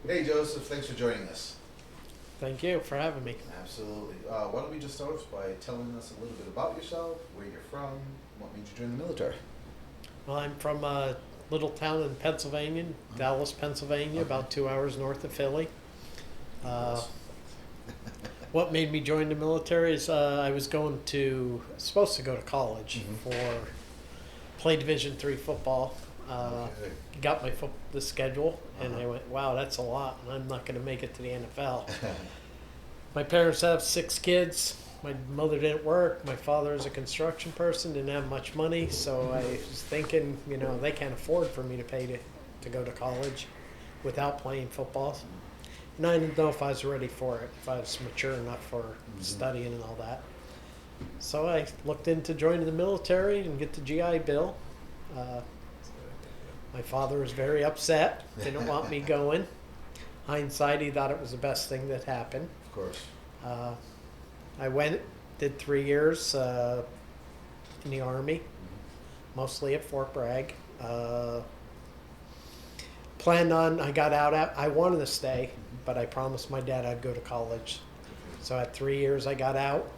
Hey Joseph, thanks for joining us. Thank you for having me. Absolutely. Why don't we just start off by telling us a little bit about yourself, where you're from, what made you join the military? Well, I'm from a little town in Pennsylvania, Dallas, Pennsylvania, Okay. about 2 hours north of Philly. Uh, Yes. what made me join the military is I was supposed to go to college Mhm. for play Division III football. Okay. Got the schedule, and Uh-huh. I went, wow, that's a lot, and I'm not going to make it to the NFL. My parents have 6 kids. My mother didn't work. My father is a construction person, didn't have much money. So I was thinking, they can't afford for me to pay to go to college without playing football. And I didn't know if I was ready for it, if I was mature enough for studying and all that. So I looked into joining the military and get the GI Bill. Uh, my father was very upset, didn't want me going. Hindsight, he thought it was the best thing that happened. Of course. Uh, I went, did 3 years in the Army, mostly at Fort Bragg. I got out, I wanted to stay, but I promised my dad I'd go to college. So at 3 years, I got out.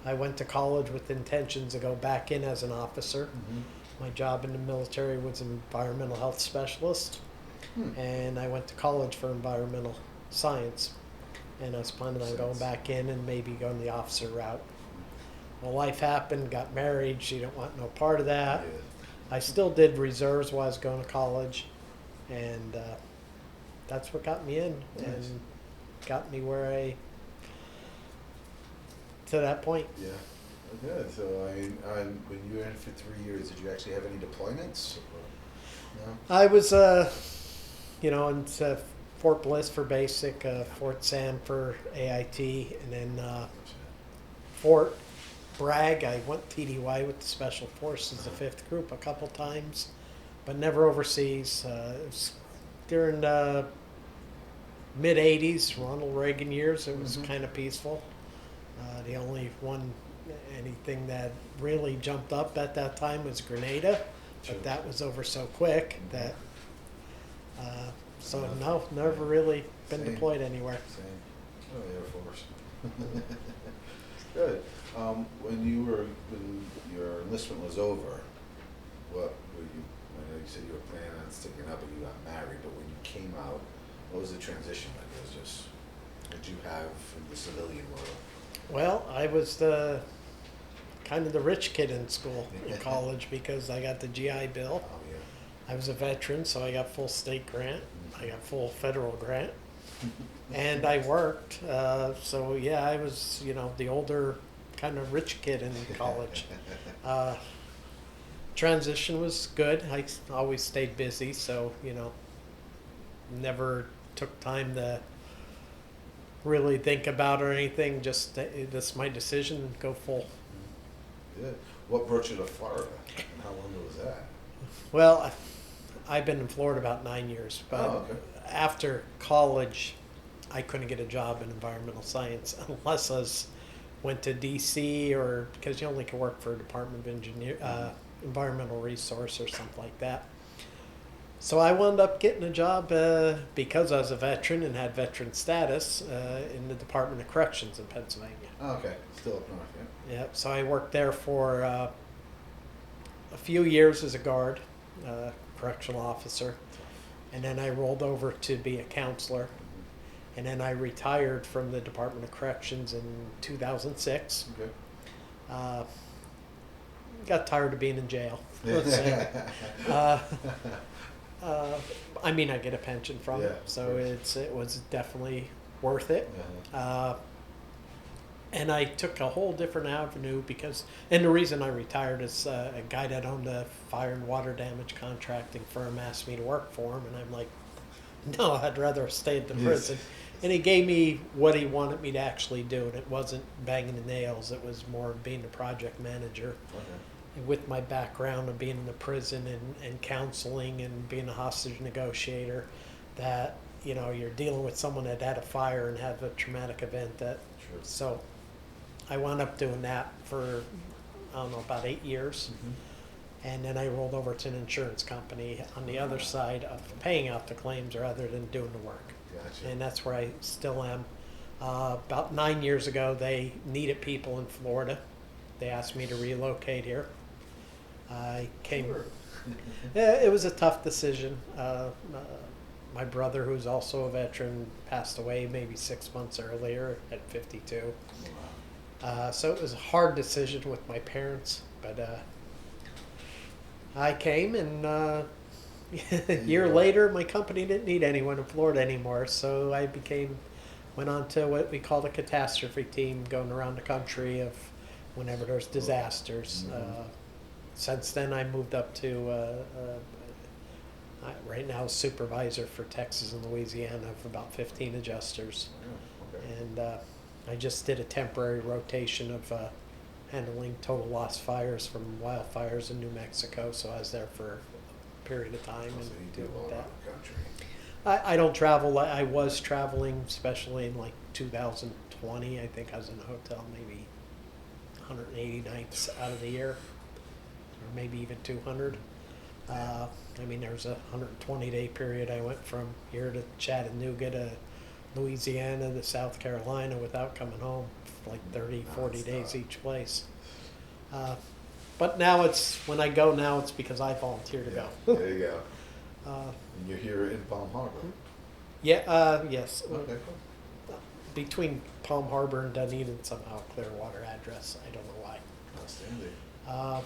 I went to college with intentions to go back in as an officer. Mm-hmm. My job in the military was an environmental health specialist, and I went to college for environmental science. And I was planning on going back in and maybe going the officer route. Well, life happened, got married, she didn't want no part of that. Yeah. I still did reserves while I was going to college, and that's what got me in Nice. and got me to that point. Yeah. Okay. So when you were in for 3 years, did you actually have any deployments? No. I was, in Fort Bliss for basic, Fort Sam for AIT, and then Fort Bragg. I went TDY with the Special Forces, the 5th Group, a couple times, but never overseas. It was during the mid 80s, Ronald Reagan years. It was kind of peaceful. The only anything that really jumped up at that time was Grenada, Sure. but that was over so quick that. So no, never really been Same. deployed anywhere. Same. Oh, Air Force. Good. When your enlistment was over, what were you? I know you said you were planning on sticking up, and you got married. But when you came out, what was the transition like? It was just what did you have in the civilian world? Well, I was the kind of the rich kid in school, in college, because I got the GI Bill. Oh yeah. I was a veteran, so I got full state grant. I got full federal grant, and I worked. So yeah, I was the older kind of rich kid in college. Transition was good. I always stayed busy, so never took time to really think about it or anything. Just this my decision. Go full. Yeah. What brought you to Florida, and how long was that? Well, I've been in Florida about 9 years, but Oh, okay. after college, I couldn't get a job in environmental science unless went to DC, or because you only can work for a Department of Environmental Resource or something like that. So I wound up getting a job because I was a veteran and had veteran status in the Department of Corrections in Pennsylvania. Oh, okay. Still up north, yeah. Yep. So I worked there for a few years as a guard, correctional officer, and then I rolled over to be a counselor, and then I retired from the Department of Corrections in 2006. Okay. Got tired of being in jail. Let's say. I mean, I get a pension from Yeah, it, so of it was definitely worth it. Uh-huh. And I took a whole different avenue and the reason I retired is a guy that owned a fire and water damage contracting firm asked me to work for him, and I'm like, no, I'd rather stay at the Yes. prison. And he gave me what he wanted me to actually do, and it wasn't banging the nails, it was more being a project manager. Okay. And with my background of being in the prison and counseling and being a hostage negotiator, that, you're dealing with someone that had a fire and had a traumatic event Sure. so I wound up doing that for, I don't know, about 8 years. And then I rolled over to an insurance company on the other side of paying out the claims rather than doing the work. Gotcha. and that's where I still am. About 9 years ago, they needed people in Florida. They asked me to relocate here. I came. Sure. Yeah, it was a tough decision. My brother, who's also a veteran, passed away maybe 6 months earlier at 52. Wow. So it was a hard decision with my parents, but I came, and a year later, my company didn't need anyone in Florida anymore. So I went on to what we call the catastrophe team, going around the country of whenever there's disasters. Since then, I moved up to right now supervisor for Texas and Louisiana of about 15 adjusters, Oh, okay. and I just did a temporary rotation of handling total loss fires from wildfires in New Mexico. So I was there for a period of time So and you do deal all with around that. the country. I don't travel. I was traveling, especially in like 2020. I think I was in a hotel maybe 180 nights out of the year, or maybe even 200. I mean, there was a 120-day period. I went from here to Chattanooga to Louisiana to South Carolina without coming home, like 30, 40 days Nonstop. each place. But now when I go now, it's because I volunteer to Yeah, go. there you go. Uh, And you're here in Palm Harbor. yes. Okay, cool. Between Palm Harbor and Dunedin, somehow Clearwater address. I don't know why. Outstanding.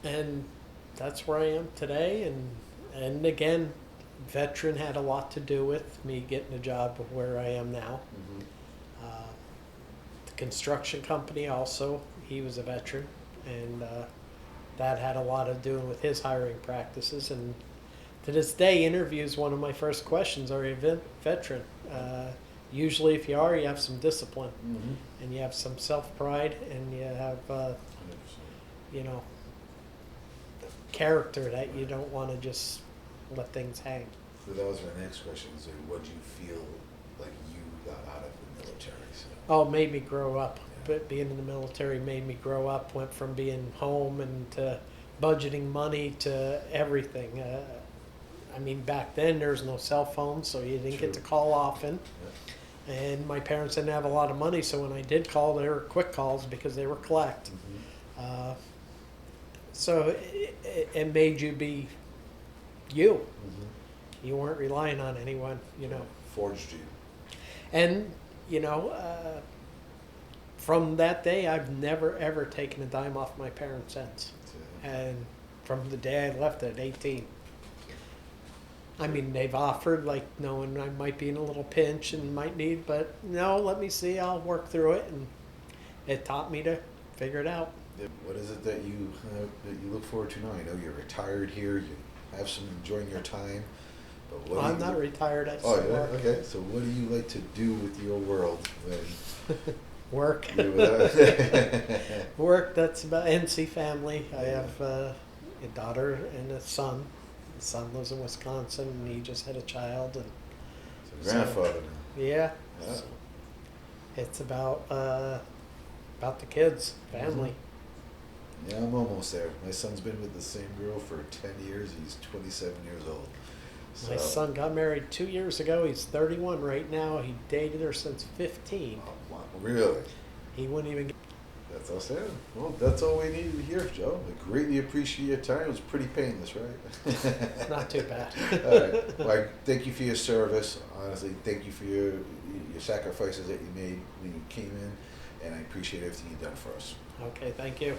And that's where I am today. And again, veteran had a lot to do with me getting a job where I am now. The construction company also, he was a veteran, and that had a lot to do with his hiring practices. And to this day, interviews, one of my first questions, are you a veteran? Usually if you are, you have some discipline, Mm-hmm. and you have some self-pride, and you have, 100%. you know, character that you don't want to just let things hang. So that was my next question. So what do you feel like you got out of the military? So, Oh, it made me grow up. Yeah. But being in the military made me grow up. Went from being home and to budgeting money to everything. I mean, back then there was no cell phones, so you didn't get to True. call often. yeah. And my parents didn't have a lot of money, so when I did call, they were quick calls because they were collect. Mm-hmm. So it made you be you. Mm-hmm. You weren't relying on anyone, you know. Forged you. And, you know, from that day, I've never, ever taken a dime off my parents since. To, And from the day I left at 18. I mean, they've offered, like, knowing I might be in a little pinch and might need, but no, let me see, I'll work through it. And it taught me to figure it out. what is it that you look forward to now? I know you're retired here. You have some enjoying your time. But what do I'm you, not retired, I Oh, still yeah. work. Okay. So what do you like to do with your world when Work. you're without? Work, that's about NC family. I Yeah. have a daughter and a son. The son lives in Wisconsin, and he just had a child. And So grandfather now. yeah, Yeah. so it's about the kids, family. Yeah, I'm almost there. My son's been with the same girl for 10 years. He's 27 years old. So, My son got married 2 years ago. He's 31 right now. He dated her since 15. Oh, wow. Really? He wouldn't even. That's outstanding. Well, that's all we needed to hear, Joe. I greatly appreciate your time. It was pretty painless, right? Not too bad. All right. Well, thank you for your service. Honestly, thank you for your sacrifices that you made when you came in, and I appreciate everything you've done for us. Okay, thank you.